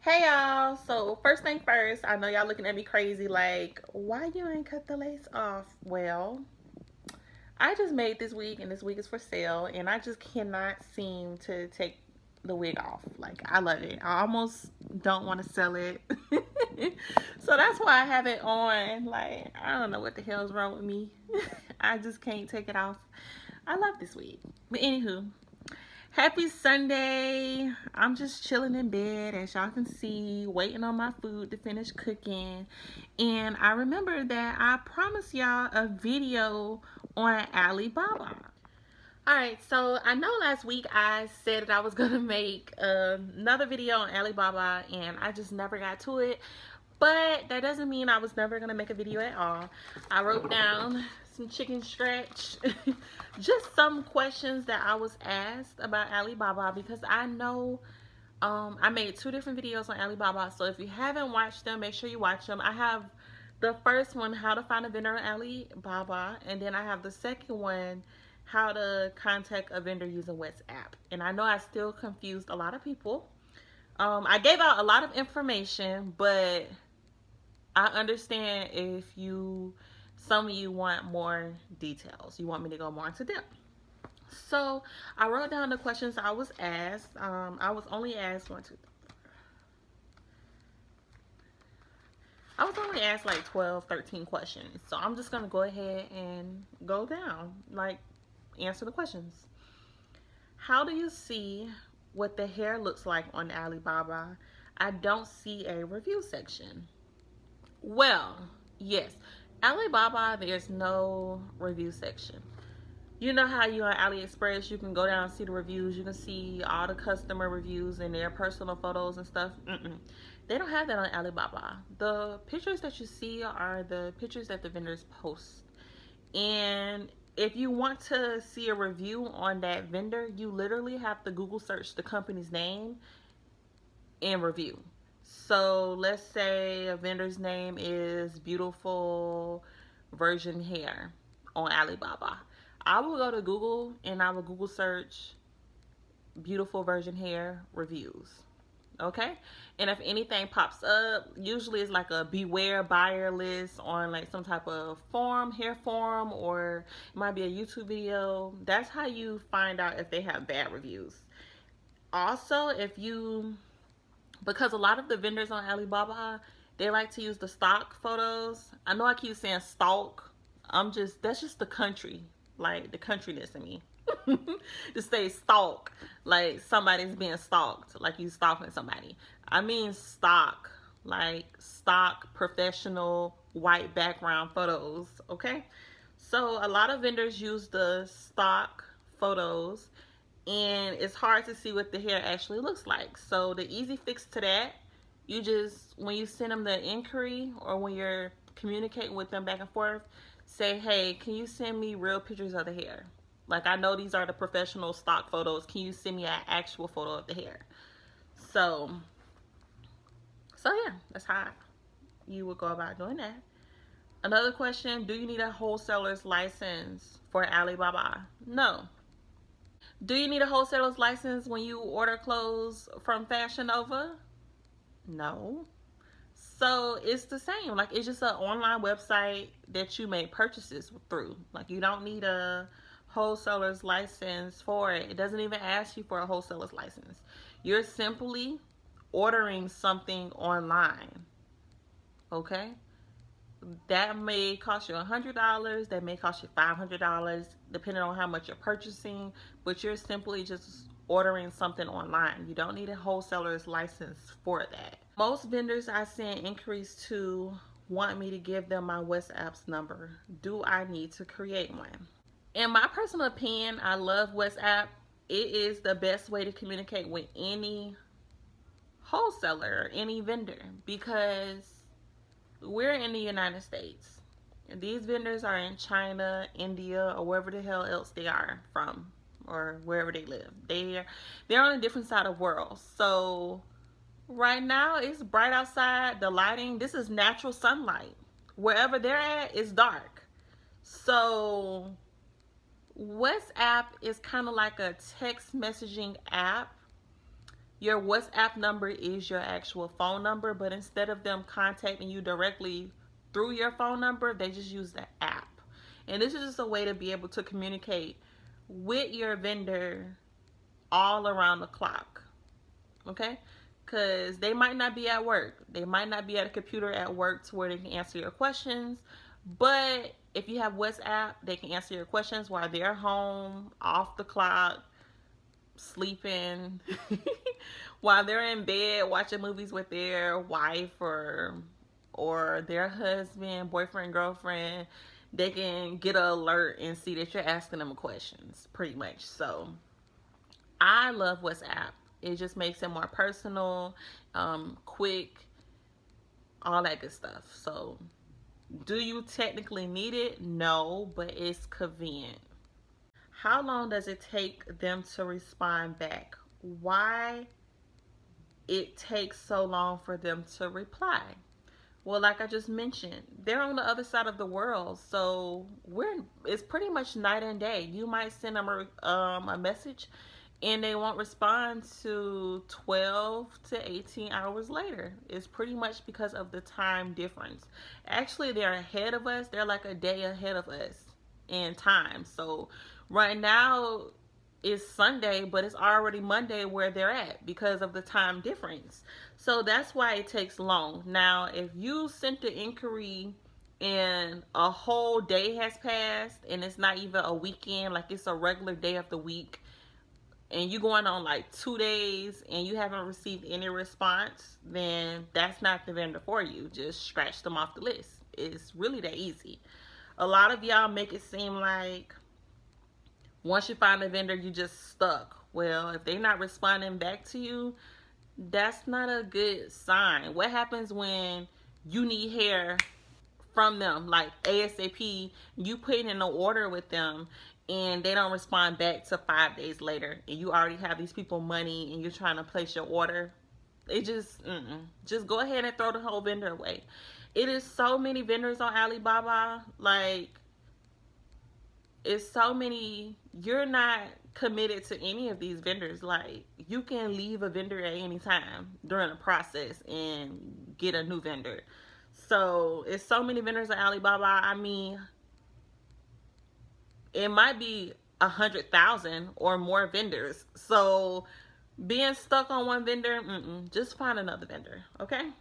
Hey y'all, so first thing first, I know y'all looking at me crazy like, why you ain't cut the lace off? Well, I just made this wig and this wig is for sale and I just cannot seem to take the wig off. Like, I love it. I almost don't want to sell it. So that's why I have it on. Like, I don't know what the hell's wrong with me. I just can't take it off. I love this wig. But anywho, happy Sunday. I'm just chilling in bed, as y'all can see, waiting on my food to finish cooking. And I remember that I promised y'all a video on Alibaba. Alright, so I know last week I said that I was going to make another video on Alibaba and I just never got to it. But that doesn't mean I was never going to make a video at all. I wrote down some chicken stretch, just some questions that I was asked about Alibaba because I know I made two different videos on Alibaba. So if you haven't watched them, make sure you watch them. I have the first one, how to find a vendor on Alibaba, and then I have the second one, how to contact a vendor using WhatsApp. And I know I still confused a lot of people. I gave out a lot of information, but I understand if some of you want more details. You want me to go more into depth. So I wrote down the questions I was asked. I was only asked I was only asked like 12, 13 questions. So I'm just going to go ahead and go down, like answer the questions. How do you see what the hair looks like on Alibaba? I don't see a review section. Well, yes, Alibaba, there's no review section. You know how you on AliExpress, you can go down and see the reviews. You can see all the customer reviews and their personal photos and stuff. They don't have that on Alibaba. The pictures that you see are the pictures that the vendors post. And if you want to see a review on that vendor, you literally have to Google search the company's name and review. So let's say a vendor's name is Beautiful Virgin Hair on Alibaba. I will go to Google and I will Google search Beautiful Virgin Hair reviews. Okay? And if anything pops up, usually it's like a beware buyer list on like some type of forum, hair forum, or it might be a YouTube video. That's how you find out if they have bad reviews. Also, because a lot of the vendors on Alibaba, they like to use the stock photos. I know I keep saying stalk. That's just the country, like the countryness in me. To say stalk, like somebody's being stalked, like you stalking somebody. I mean stock, like stock professional white background photos, okay? So a lot of vendors use the stock photos and it's hard to see what the hair actually looks like. So the easy fix to that, you just, when you send them the inquiry or when you're communicating with them back and forth, say, hey, can you send me real pictures of the hair? Like, I know these are the professional stock photos. Can you send me an actual photo of the hair? So yeah, that's how you would go about doing that. Another question, do you need a wholesaler's license for Alibaba? No. Do you need a wholesaler's license when you order clothes from Fashion Nova? No. So it's the same. Like, it's just an online website that you make purchases through. Like, you don't need a wholesaler's license for it. It doesn't even ask you for a wholesaler's license. You're simply ordering something online. Okay? That may cost you $100, that may cost you $500, depending on how much you're purchasing, but you're simply just ordering something online. You don't need a wholesaler's license for that. Most vendors I send inquiries to want me to give them my WhatsApp's number. Do I need to create one? In my personal opinion, I love WhatsApp. It is the best way to communicate with any wholesaler, any vendor, because we're in the United States. These vendors are in China, India, or wherever the hell else they are from, or wherever they live. They're on a different side of the world. So right now it's bright outside. The lighting, this is natural sunlight. Wherever they're at, it's dark. So WhatsApp is kind of like a text messaging app. Your WhatsApp number is your actual phone number, but instead of them contacting you directly through your phone number, they just use the app. And this is just a way to be able to communicate with your vendor all around the clock. Okay? Because they might not be at work. They might not be at a computer at work to where they can answer your questions. But if you have WhatsApp, they can answer your questions while they're home, off the clock, sleeping, while they're in bed watching movies with their wife or their husband, boyfriend, girlfriend. They can get an alert and see that you're asking them questions, pretty much. So I love WhatsApp. It just makes it more personal, quick, all that good stuff. So do you technically need it? No, but it's convenient. How long does it take them to respond back? Why it takes so long for them to reply? Well, like I just mentioned, they're on the other side of the world, so it's pretty much night and day. You might send them a message, and they won't respond to 12 to 18 hours later. It's pretty much because of the time difference. Actually, they're ahead of us. They're like a day ahead of us in time. So right now it's Sunday, but it's already Monday where they're at because of the time difference. So that's why it takes long. Now, if you sent the inquiry and a whole day has passed and it's not even a weekend, like it's a regular day of the week, and you're going on like 2 days and you haven't received any response, then that's not the vendor for you. Just scratch them off the list. It's really that easy. A lot of y'all make it seem like once you find a vendor, you just stuck. Well, if they're not responding back to you, that's not a good sign. What happens when you need hair from them, like ASAP, you put in an order with them and they don't respond back to 5 days later, and you already have these people money and you're trying to place your order? It just go ahead and throw the whole vendor away. It is so many vendors on Alibaba. Like, it's so many. You're not committed to any of these vendors. Like, you can leave a vendor at any time during the process and get a new vendor. So it's so many vendors on Alibaba. I mean, it might be 100,000 or more vendors. So being stuck on one vendor, just find another vendor. Okay.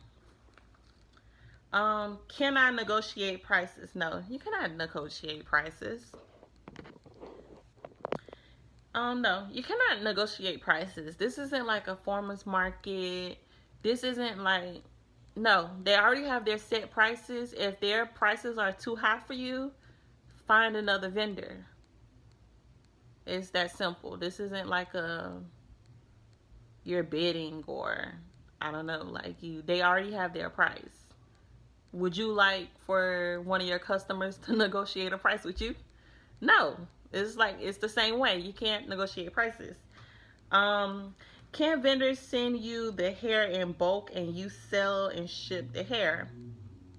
Can I negotiate prices? No, you cannot negotiate prices. No, you cannot negotiate prices. This isn't like a farmer's market. This isn't like, no, they already have their set prices. If their prices are too high for you, find another vendor. It's that simple. This isn't like you're bidding, or I don't know, like they already have their price. Would you like for one of your customers to negotiate a price with you? No. It's like, it's the same way. You can't negotiate prices. Can vendors send you the hair in bulk and you sell and ship the hair?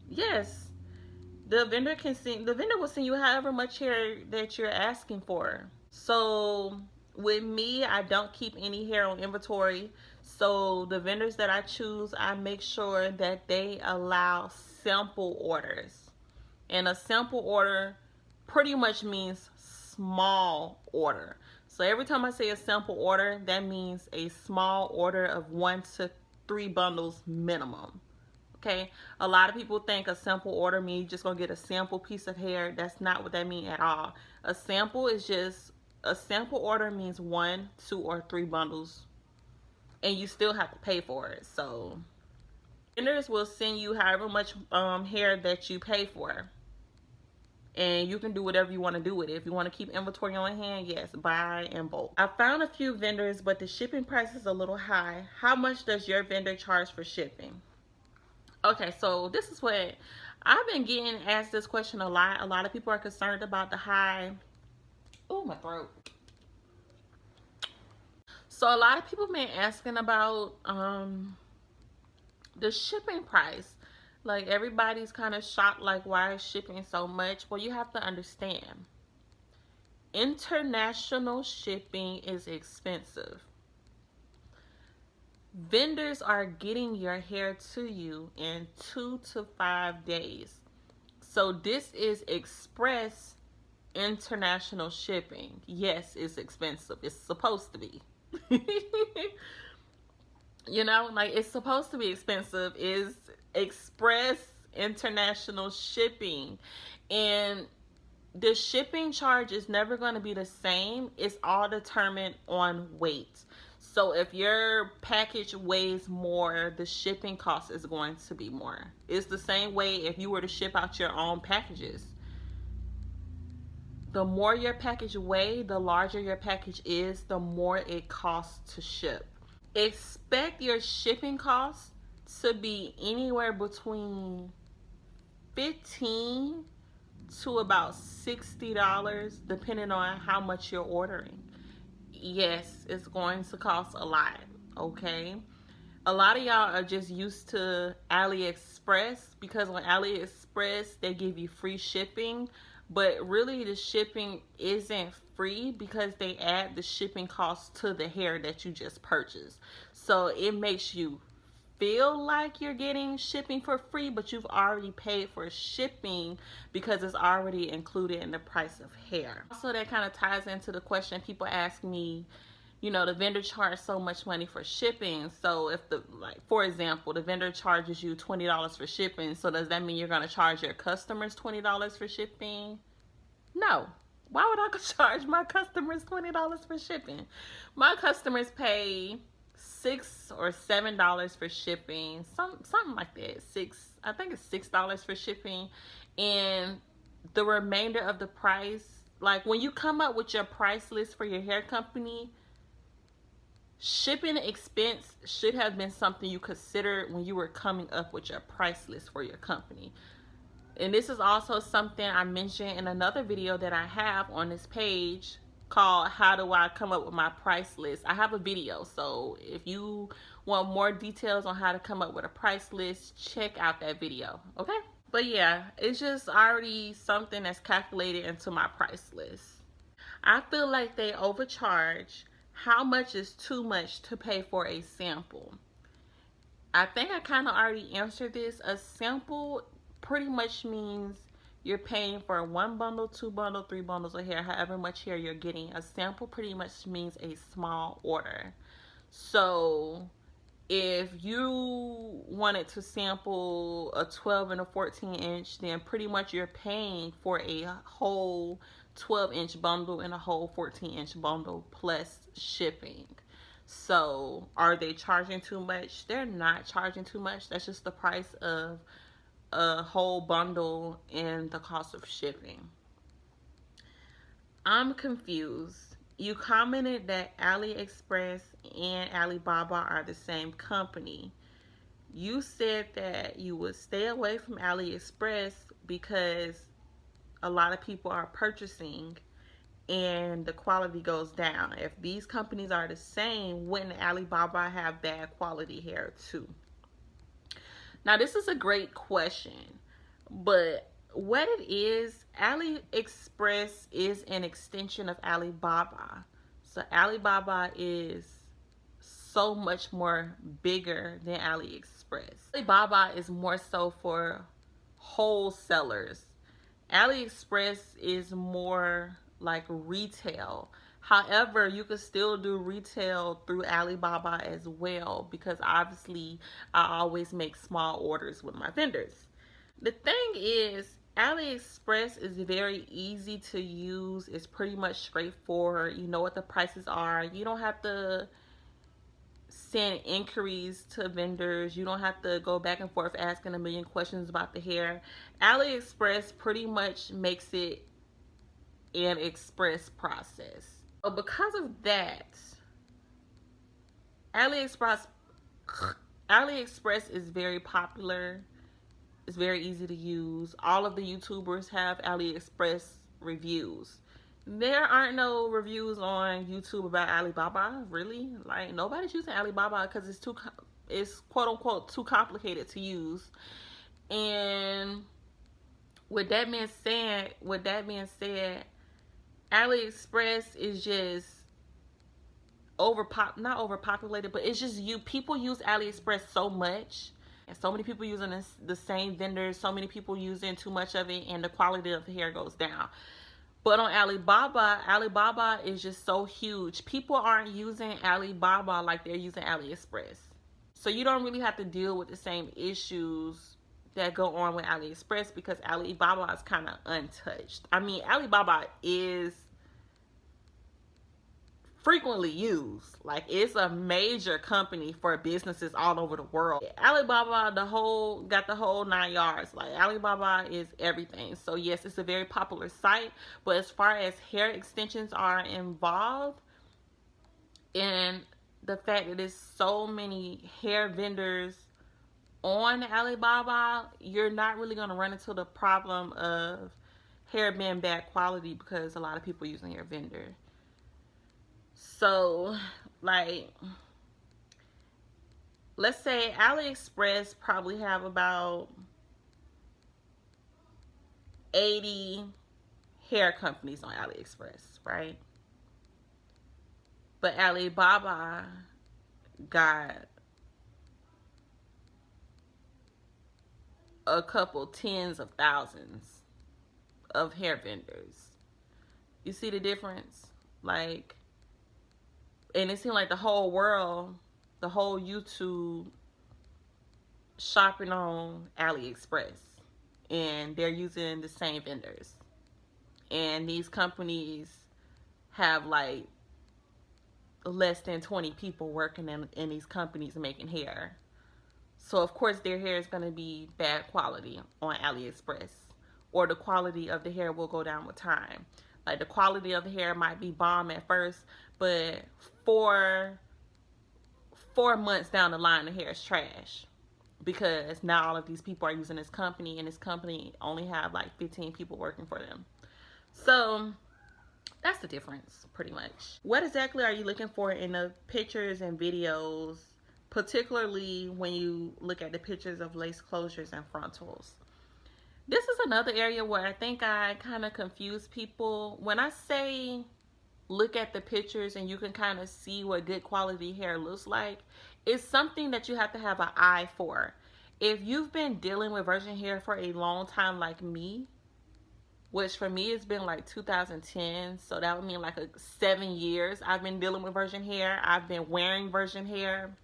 Yes. The vendor will send you however much hair that you're asking for. So with me, I don't keep any hair on inventory. So the vendors that I choose, I make sure that they allow sample orders. And a sample order pretty much means small order. So every time I say a sample order, that means a small order of 1 to 3 bundles minimum. Okay, a lot of people think a sample order means you're just gonna get a sample piece of hair. That's not what that means at all. A sample order means 1, 2, or 3 bundles, and you still have to pay for it. So vendors will send you however much hair that you pay for, and you can do whatever you want to do with it. If you want to keep inventory on hand, yes, buy in bulk. I found a few vendors, but the shipping price is a little high. How much does your vendor charge for shipping? Okay, so this is what I've been getting asked this question a lot. A lot of people are concerned about the high. Oh, my throat. So a lot of people been asking about the shipping price. Like, everybody's kind of shocked, like, why is shipping so much? Well, you have to understand, international shipping is expensive. vendors are getting your hair to you in 2 to 5 days. So this is express international shipping. Yes, it's expensive. It's supposed to be. You know, like it's supposed to be expensive. Is express international shipping. And the shipping charge is never going to be the same. It's all determined on weight. So if your package weighs more, the shipping cost is going to be more. It's the same way if you were to ship out your own packages. The more your package weighs, the larger your package is, the more it costs to ship. Expect your shipping costs to be anywhere between 15 to about $60 depending on how much you're ordering. Yes, it's going to cost a lot, okay? A lot of y'all are just used to AliExpress because on AliExpress they give you free shipping, but really the shipping isn't free because they add the shipping cost to the hair that you just purchased. So it makes you feel like you're getting shipping for free, but you've already paid for shipping because it's already included in the price of hair. Also, that kind of ties into the question people ask me, you know, the vendor charges so much money for shipping. So if the, like, for example, the vendor charges you $20 for shipping, so does that mean you're going to charge your customers $20 for shipping? No. Why would I charge my customers $20 for shipping? My customers pay $6 or $7 for shipping, something like that. I think it's $6 for shipping, and the remainder of the price, like when you come up with your price list for your hair company, shipping expense should have been something you considered when you were coming up with your price list for your company. And this is also something I mentioned in another video that I have on this page called How Do I Come Up With My Price List. I have a video, so if you want more details on how to come up with a price list, check out that video, okay? But yeah, it's just already something that's calculated into my price list. I feel like they overcharge. How much is too much to pay for a sample? I think I kind of already answered this. A sample pretty much means you're paying for 1 bundle, 2 bundle, 3 bundles of hair, however much hair you're getting. A sample pretty much means a small order. So if you wanted to sample a 12 and a 14 inch, then pretty much you're paying for a whole 12-inch bundle and a whole 14-inch bundle plus shipping. So are they charging too much? They're not charging too much. That's just the price of a whole bundle and the cost of shipping. I'm confused. You commented that AliExpress and Alibaba are the same company. You said that you would stay away from AliExpress because a lot of people are purchasing and the quality goes down. If these companies are the same, wouldn't Alibaba have bad quality hair too? Now, this is a great question, but what it is, AliExpress is an extension of Alibaba. So Alibaba is so much more bigger than AliExpress. Alibaba is more so for wholesalers. AliExpress is more like retail. However, you could still do retail through Alibaba as well, because obviously I always make small orders with my vendors. The thing is, AliExpress is very easy to use. It's pretty much straightforward. You know what the prices are. You don't have to send inquiries to vendors. You don't have to go back and forth asking a million questions about the hair. AliExpress pretty much makes it an express process. So because of that, AliExpress is very popular. It's very easy to use. All of the YouTubers have AliExpress reviews. There aren't no reviews on YouTube about Alibaba, really. Like, nobody's using Alibaba because it's quote unquote too complicated to use. And with that being said, AliExpress is just not overpopulated, but it's just people use AliExpress so much, and so many people using the same vendors, so many people using too much of it, and the quality of the hair goes down. But on Alibaba is just so huge. People aren't using Alibaba like they're using AliExpress. So you don't really have to deal with the same issues that go on with AliExpress, because Alibaba is kind of untouched. I mean, Alibaba is frequently used. Like, it's a major company for businesses all over the world. Alibaba, got the whole 9 yards. Like, Alibaba is everything. So yes, it's a very popular site, but as far as hair extensions are involved, and the fact that there's so many hair vendors on Alibaba, you're not really going to run into the problem of hair being bad quality, because a lot of people using your vendor. So, like, let's say AliExpress probably have about 80 hair companies on AliExpress, right? But Alibaba got a couple tens of thousands of hair vendors. You see the difference? Like, and it seemed like the whole world, the whole YouTube shopping on AliExpress, and they're using the same vendors. And these companies have like less than 20 people working in these companies making hair. So of course their hair is going to be bad quality on AliExpress, or the quality of the hair will go down with time. Like, the quality of the hair might be bomb at first, but 4 months down the line, the hair is trash, because now all of these people are using this company, and this company only have like 15 people working for them. So that's the difference, pretty much. What exactly are you looking for in the pictures and videos, particularly when you look at the pictures of lace closures and frontals? This is another area where I think I kind of confuse people. When I say look at the pictures and you can kind of see what good quality hair looks like, it's something that you have to have an eye for. If you've been dealing with virgin hair for a long time like me, which for me it's been like 2010, so that would mean like 7 years I've been dealing with virgin hair, I've been wearing virgin hair,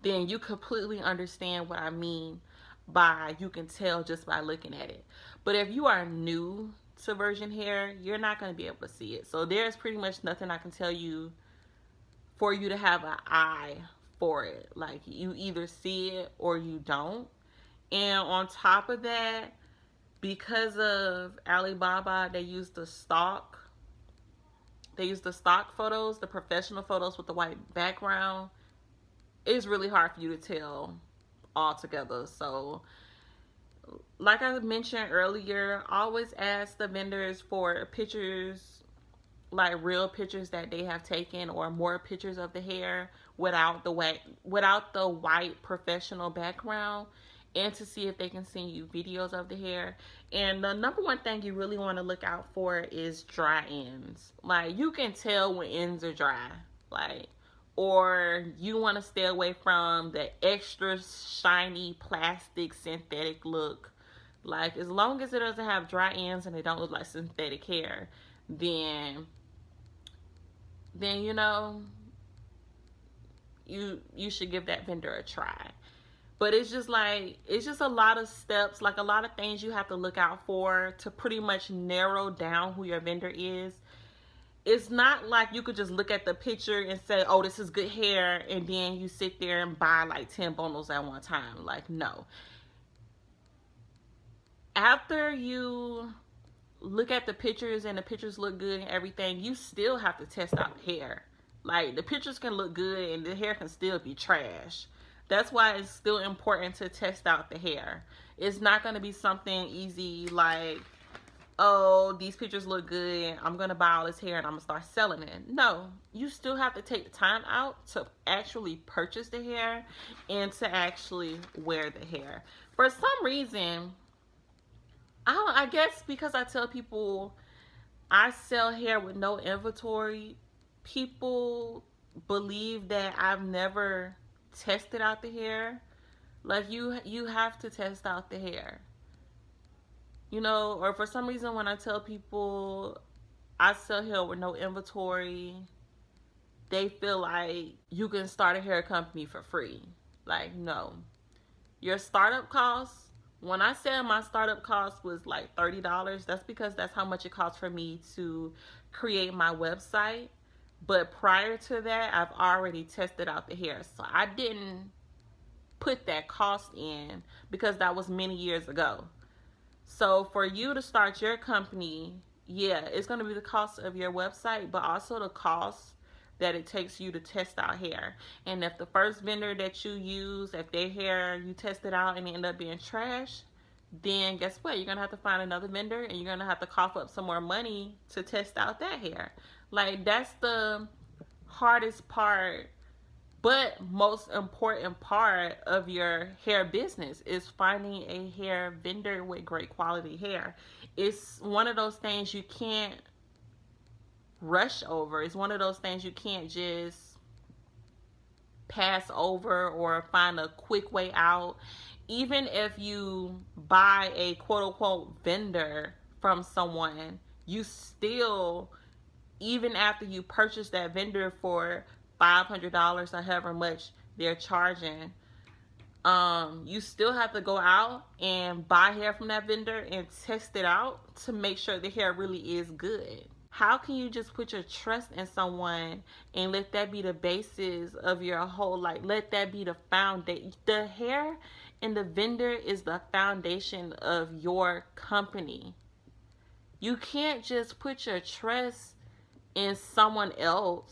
then you completely understand what I mean by you can tell just by looking at it. But if you are new to virgin hair, you're not going to be able to see it. So there's pretty much nothing I can tell you for you to have an eye for it. Like, you either see it or you don't. And on top of that, because of Alibaba, they use the stock photos, the professional photos with the white background. It's really hard for you to tell altogether. So like I mentioned earlier, always ask the vendors for pictures, like real pictures that they have taken, or more pictures of the hair without the white professional background, and to see if they can send you videos of the hair. And the number one thing you really want to look out for is dry ends. Like, you can tell when ends are dry, like, or you want to stay away from the extra shiny plastic synthetic look. Like, as long as it doesn't have dry ends and it don't look like synthetic hair, then you know, you should give that vendor a try. But it's just a lot of steps, like a lot of things you have to look out for to pretty much narrow down who your vendor is. It's not like you could just look at the picture and say, oh, this is good hair, and then you sit there and buy like 10 bundles at one time. Like, no. After you look at the pictures and the pictures look good and everything, you still have to test out the hair. Like, the pictures can look good and the hair can still be trash. That's why it's still important to test out the hair. It's not going to be something easy like, oh, these pictures look good, I'm going to buy all this hair and I'm going to start selling it. No, you still have to take the time out to actually purchase the hair and to actually wear the hair. For some reason, I guess because I tell people I sell hair with no inventory, people believe that I've never tested out the hair. Like, you have to test out the hair. You know, or for some reason when I tell people I sell hair with no inventory, they feel like you can start a hair company for free. Like, no. Your startup costs, when I said my startup cost was like $30, that's because that's how much it costs for me to create my website. But prior to that, I've already tested out the hair. So I didn't put that cost in because that was many years ago. So for you to start your company, yeah, it's going to be the cost of your website, but also the cost that it takes you to test out hair. And if the first vendor that you use, if their hair, you test it out and it end up being trash, then guess what? You're going to have to find another vendor and you're going to have to cough up some more money to test out that hair. Like, that's the hardest part, but most important part of your hair business is finding a hair vendor with great quality hair. It's one of those things you can't rush over. It's one of those things you can't just pass over or find a quick way out. Even if you buy a quote unquote vendor from someone, you still, even after you purchase that vendor for $500 or however much they're charging, you still have to go out and buy hair from that vendor and test it out to make sure the hair really is good. How can you just put your trust in someone and let that be the basis of your whole, like, let that be the foundation? The hair and the vendor is the foundation of your company. You can't just put your trust in someone else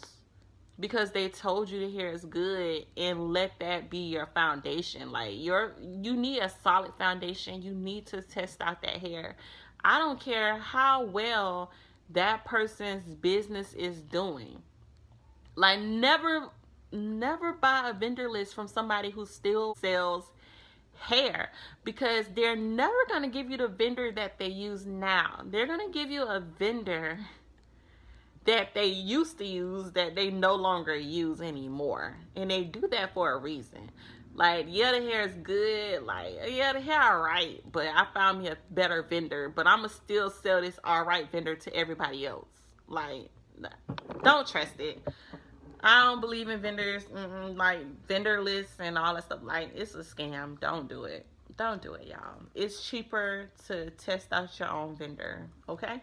because they told you the hair is good and let that be your foundation. Like, you need a solid foundation. You need to test out that hair. I don't care how well that person's business is doing. Like, never buy a vendor list from somebody who still sells hair, because they're never going to give you the vendor that they use now. They're going to give you a vendor that they used to use that they no longer use anymore. And they do that for a reason. Like, yeah, the hair is good. Like, yeah, the hair alright, but I found me a better vendor. But I'ma still sell this alright vendor to everybody else. Like, don't trust it. I don't believe in vendors, like vendor lists and all that stuff. Like, it's a scam. Don't do it. Don't do it, y'all. It's cheaper to test out your own vendor, okay?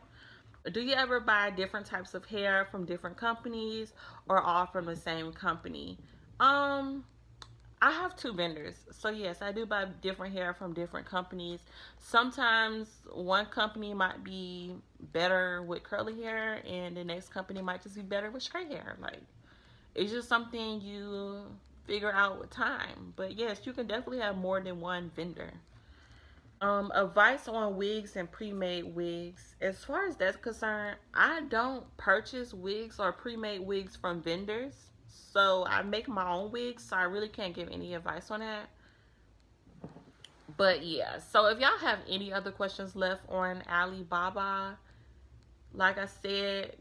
Do you ever buy different types of hair from different companies or all from the same company? I have 2 vendors. So yes, I do buy different hair from different companies. Sometimes one company might be better with curly hair and the next company might just be better with straight hair. Like, it's just something you figure out with time. But yes, you can definitely have more than one vendor. Advice on wigs and pre-made wigs. As far as that's concerned, I don't purchase wigs or pre-made wigs from vendors. So I make my own wigs, so I really can't give any advice on that. But yeah, so if y'all have any other questions left on Alibaba, like I said,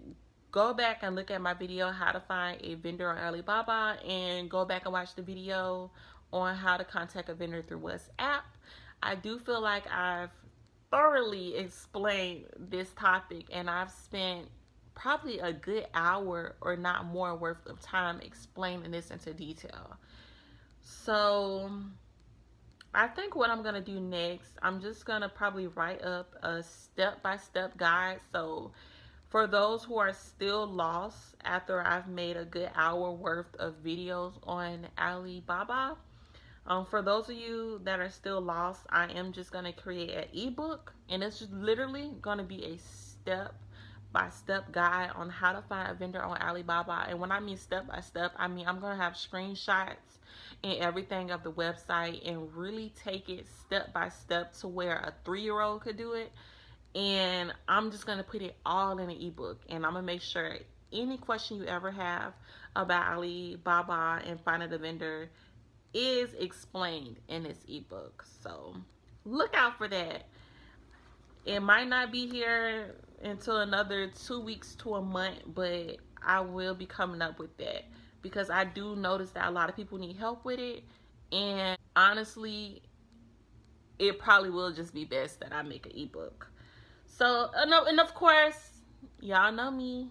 go back and look at my video how to find a vendor on Alibaba, and go back and watch the video on how to contact a vendor through WhatsApp. I do feel like I've thoroughly explained this topic, and I've spent probably a good hour or not more worth of time explaining this into detail. So I think what I'm going to do next, I'm just going to probably write up a step-by-step guide. So for those who are still lost after I've made a good hour worth of videos on Alibaba, for those of you that are still lost, I am just going to create an ebook, and it's just literally going to be a step-by-step guide on how to find a vendor on Alibaba. And when I mean step-by-step, I mean I'm going to have screenshots and everything of the website and really take it step-by-step to where a 3-year-old could do it. And I'm just going to put it all in an ebook, and I'm going to make sure any question you ever have about Alibaba and finding a vendor is explained in this ebook. So look out for that. It might not be here until another 2 weeks to a month, but I will be coming up with that, because I do notice that a lot of people need help with it. And honestly, it probably will just be best that I make an ebook. So, and of course, y'all know me.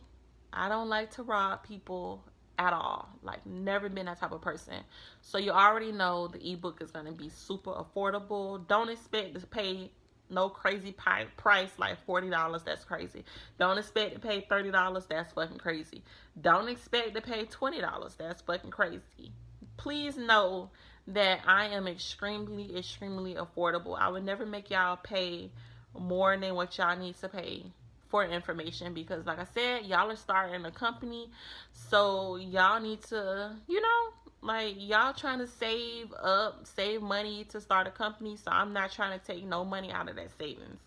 I don't like to rob people at all. Like, never been that type of person. So, you already know the ebook is going to be super affordable. Don't expect to pay no crazy price like $40. That's crazy. Don't expect to pay $30. That's fucking crazy. Don't expect to pay $20. That's fucking crazy. Please know that I am extremely, extremely affordable. I would never make y'all pay more than what y'all need to pay for information, because like I said, y'all are starting a company, so y'all need to, like, y'all trying to save money to start a company, so I'm not trying to take no money out of that savings.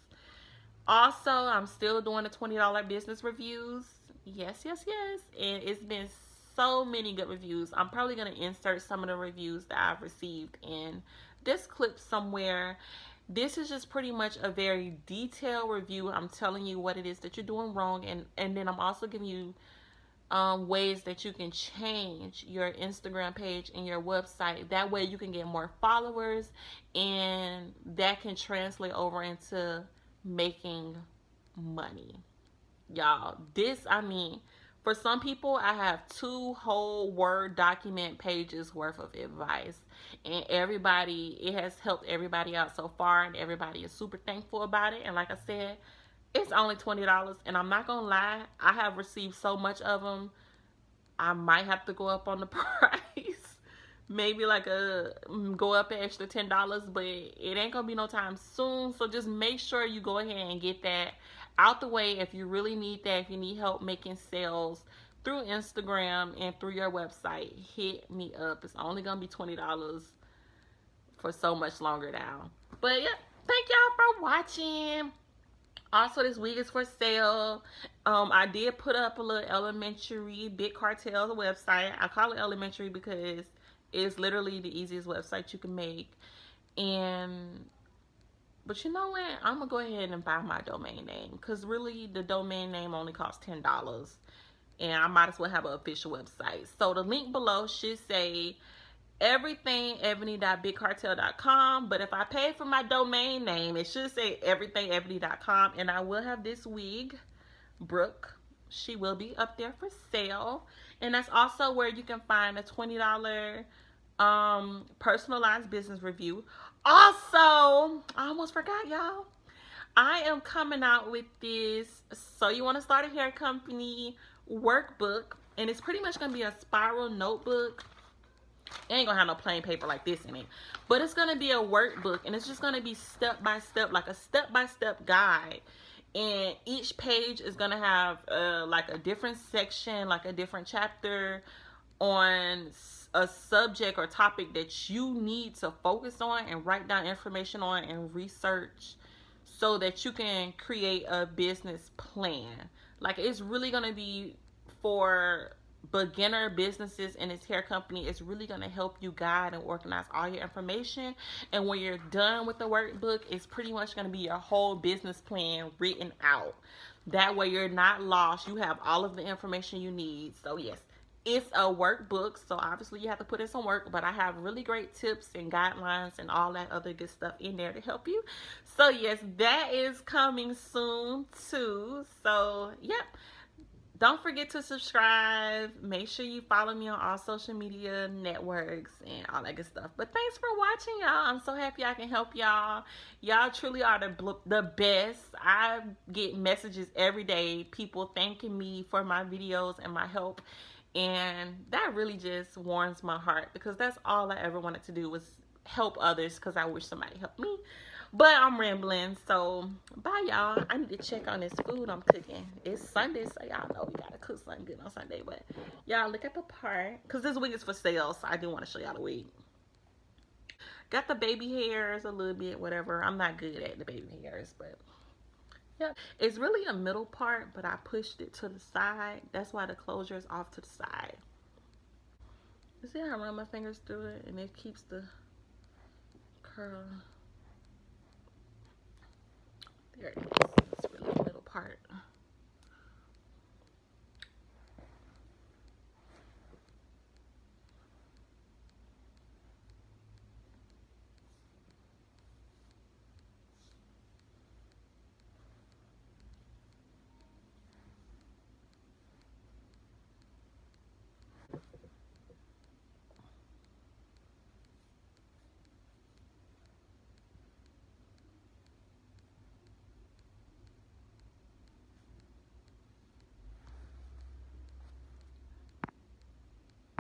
Also, I'm still doing the $20 business reviews. Yes, yes, yes. And it's been so many good reviews. I'm probably going to insert some of the reviews that I've received in this clip somewhere. This is just pretty much a very detailed review. I'm telling you what it is that you're doing wrong. And then I'm also giving you ways that you can change your Instagram page and your website. That way you can get more followers, and that can translate over into making money. Y'all, for some people, I have 2 whole Word document pages worth of advice, and it has helped everybody out so far, and everybody is super thankful about it. And like I said, it's only $20, and I'm not gonna lie, I have received so much of them, I might have to go up on the price. Maybe like go up an extra $10, but it ain't gonna be no time soon. So just make sure you go ahead and get that out the way if you really need that. If you need help making sales through Instagram and through your website, hit me up. It's only gonna be $20 for so much longer now. But yeah, thank y'all for watching. Also, this wig is for sale. I did put up a little elementary Big Cartel website. I call it elementary because it's literally the easiest website you can make. But you know what? I'm going to go ahead and buy my domain name, because really the domain name only costs $10. And I might as well have an official website. So the link below should say everythingebony.bigcartel.com, but if I pay for my domain name, it should say everythingebony.com. And I will have this wig, Brooke, she will be up there for sale. And that's also where you can find a $20 personalized business review. Also, I almost forgot, y'all, I am coming out with this So You Want to Start a Hair Company workbook, and it's pretty much going to be a spiral notebook. It ain't gonna have no plain paper like this in it, but it's gonna be a workbook, and it's just gonna be step by step, like a step-by-step guide. And each page is gonna have like a different section, like a different chapter on a subject or topic that you need to focus on and write down information on and research, so that you can create a business plan. Like, it's really gonna be for beginner businesses in this hair company. It's really going to help you guide and organize all your information. And when you're done with the workbook, it's pretty much going to be your whole business plan written out. That way you're not lost. You have all of the information you need. So yes, it's a workbook, so obviously you have to put in some work, but I have really great tips and guidelines and all that other good stuff in there to help you. So yes, that is coming soon too. So yep. Don't forget to subscribe. Make sure you follow me on all social media networks and all that good stuff. But thanks for watching, y'all. I'm so happy I can help y'all. Y'all truly are the best. I get messages every day, people thanking me for my videos and my help. And that really just warms my heart, because that's all I ever wanted to do, was help others, because I wish somebody helped me. But I'm rambling, so bye, y'all. I need to check on this food I'm cooking. It's Sunday, so y'all know we gotta cook something good on Sunday. But y'all look at the part, because this wig is for sale, so I do want to show y'all the wig. Got the baby hairs a little bit, whatever. I'm not good at the baby hairs, but yeah. It's really a middle part, but I pushed it to the side. That's why the closure is off to the side. You see how I run my fingers through it, and it keeps the curl. There it is. It's really the middle part.